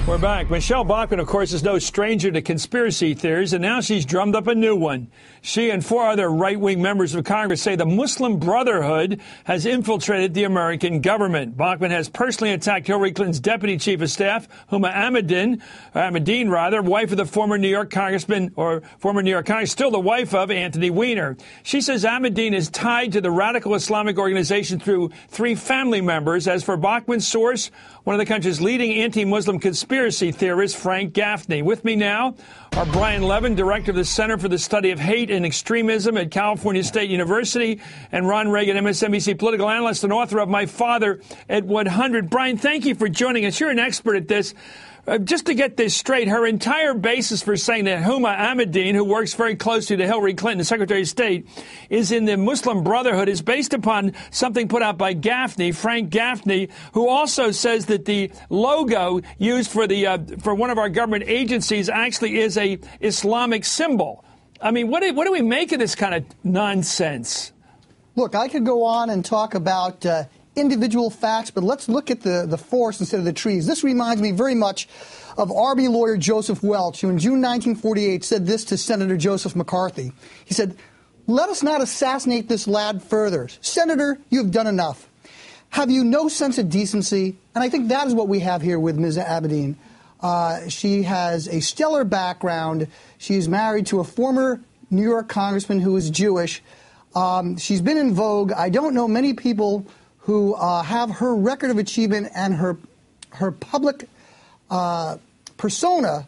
We're back. Michele Bachmann, of course, is no stranger to conspiracy theories, and now she's drummed up a new one. She and 4 other right-wing members of Congress say the Muslim Brotherhood has infiltrated the American government. Bachmann has personally attacked Hillary Clinton's deputy chief of staff, Huma Abedin, wife of the former New York Congressman, or former New York Congress, still the wife of Anthony Weiner. She says Abedin is tied to the radical Islamic organization through 3 family members. As for Bachmann's source, one of the country's leading anti-Muslim conspiracy theorist, Frank Gaffney. With me now are Brian Levin, director of the Center for the Study of Hate and Extremism at California State University, and Ron Reagan, MSNBC political analyst and author of My Father at 100. Brian, thank you for joining us. You're an expert at this. Just to get this straight, her entire basis for saying that Huma Abedin, who works very closely to Hillary Clinton, the Secretary of State, is in the Muslim Brotherhood, is based upon something put out by Gaffney, Frank Gaffney, who also says that the logo used for for one of our government agencies actually is a Islamic symbol. I mean, what do we make of this kind of nonsense? Look, I could go on and talk about individual facts, but let's look at the forest instead of the trees. This reminds me very much of Army lawyer Joseph Welch, who in June 1948 said this to Senator Joseph McCarthy. He said, "Let us not assassinate this lad further. Senator, you have done enough. Have you no sense of decency?" And I think that is what we have here with Ms. Abedin. She has a stellar background. She's married to a former New York congressman who is Jewish. She's been in vogue. I don't know many people who have her record of achievement and her public persona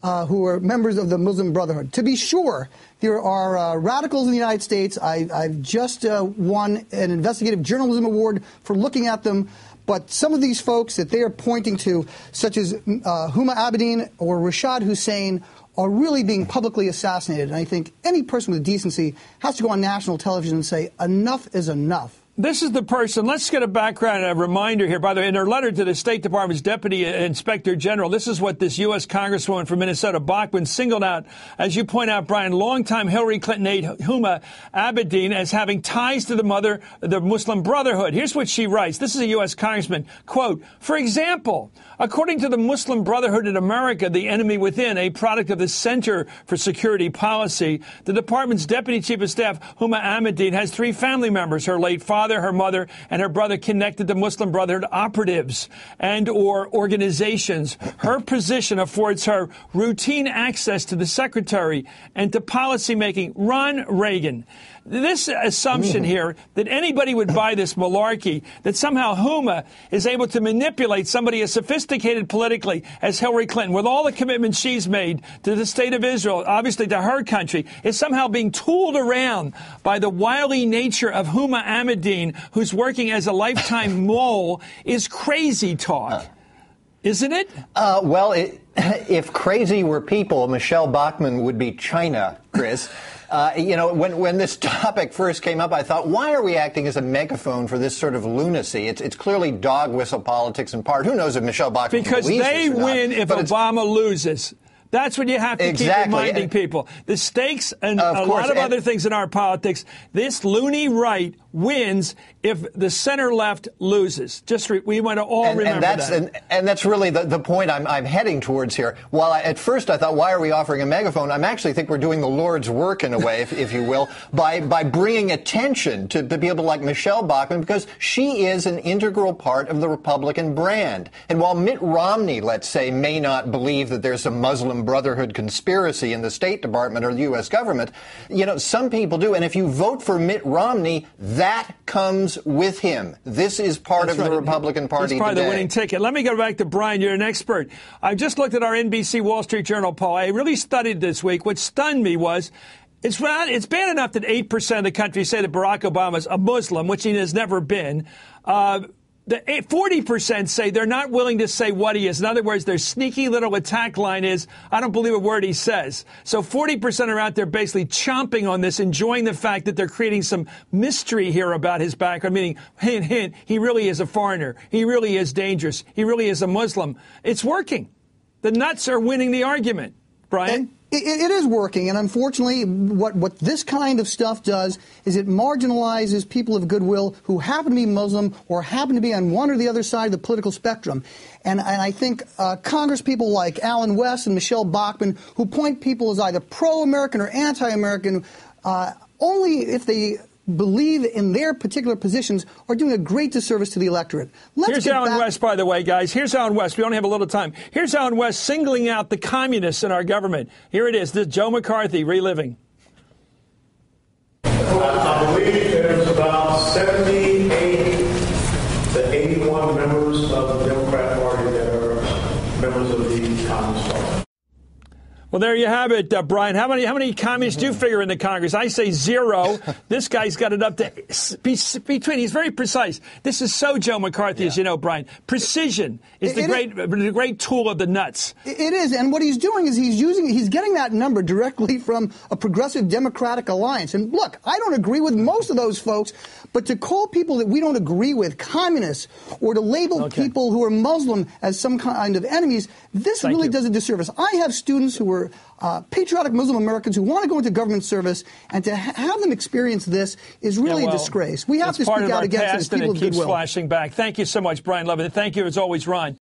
who are members of the Muslim Brotherhood. To be sure, there are radicals in the United States. I've just won an investigative journalism award for looking at them. But some of these folks that they are pointing to, such as Huma Abedin or Rashad Hussein, are really being publicly assassinated. And I think any person with decency has to go on national television and say, enough is enough. This is the person. Let's get a background and a reminder here. By the way, in her letter to the State Department's Deputy Inspector General, this is what this U.S. Congresswoman from Minnesota, Bachmann, singled out, as you point out, Brian, longtime Hillary Clinton aide Huma Abedin as having ties to the Muslim Brotherhood. Here's what she writes. This is a U.S. Congressman. Quote, "For example, according to the Muslim Brotherhood in America, the enemy within, a product of the Center for Security Policy, the department's Deputy Chief of Staff, Huma Abedin, has 3 family members, her late father, her mother, and her brother connected to Muslim Brotherhood operatives and or organizations. Her position affords her routine access to the secretary and to policymaking." Ron Reagan. This assumption here that anybody would buy this malarkey, that somehow Huma is able to manipulate somebody as sophisticated politically as Hillary Clinton, with all the commitments she's made to the state of Israel, obviously to her country, is somehow being tooled around by the wily nature of Huma Abedin, who's working as a lifetime mole, is crazy talk. Isn't it? Well, if crazy were people, Michele Bachmann would be China, Chris. When this topic first came up, I thought, why are we acting as a megaphone for this sort of lunacy? It's clearly dog whistle politics in part. Who knows if Michele Bachmann believes this or not? Because they win if Obama loses. That's what you have to keep reminding people. The stakes and a lot of other things in our politics, this loony right wins if the center left loses. We want to all remember that. And that's really the point I'm heading towards here. While at first I thought, why are we offering a megaphone? I actually think we're doing the Lord's work in a way, if you will, by bringing attention to people like Michele Bachmann, because she is an integral part of the Republican brand. And while Mitt Romney, let's say, may not believe that there's a Muslim Brotherhood conspiracy in the State Department or the U.S. government, some people do. And if you vote for Mitt Romney, that comes with him. This is part of the Republican Party today. It's part of the winning ticket. Let me go back to Brian. You're an expert. I just looked at our NBC Wall Street Journal poll. I really studied this week. What stunned me was it's bad enough that 8% of the country say that Barack Obama is a Muslim, which he has never been. The 40% say they're not willing to say what he is. In other words, their sneaky little attack line is, I don't believe a word he says. So 40% are out there basically chomping on this, enjoying the fact that they're creating some mystery here about his background, meaning, hint, hint, he really is a foreigner. He really is dangerous. He really is a Muslim. It's working. The nuts are winning the argument. Brian? It is working, and unfortunately, what this kind of stuff does is it marginalizes people of goodwill who happen to be Muslim or happen to be on one or the other side of the political spectrum. And I think Congress people like Alan West and Michele Bachmann, who point people as either pro-American or anti-American, only if they believe in their particular positions, are doing a great disservice to the electorate. Here's Alan West, by the way, guys. Here's Alan West. We only have a little time. Here's Alan West singling out the communists in our government. Here it is. This is Joe McCarthy reliving. I believe there's about 78 to 81 members of the Democrat Party that are members of the Communist Party. Well, there you have it, Brian. How many communists do you figure in the Congress? I say 0. This guy's got it up to between. He's very precise. This is so Joe McCarthy, as you know, Brian. Precision is the great tool of the nuts. It is, and what he's doing is he's getting that number directly from a progressive Democratic alliance. And look, I don't agree with most of those folks, but to call people that we don't agree with communists or to label people who are Muslim as some kind of enemies, this really does a disservice. I have students who are patriotic Muslim Americans who want to go into government service, and to have them experience this is really a disgrace. We have to speak out against it as people of goodwill. It keeps flashing back. Thank you so much, Brian Levin. Thank you, as always, Ron.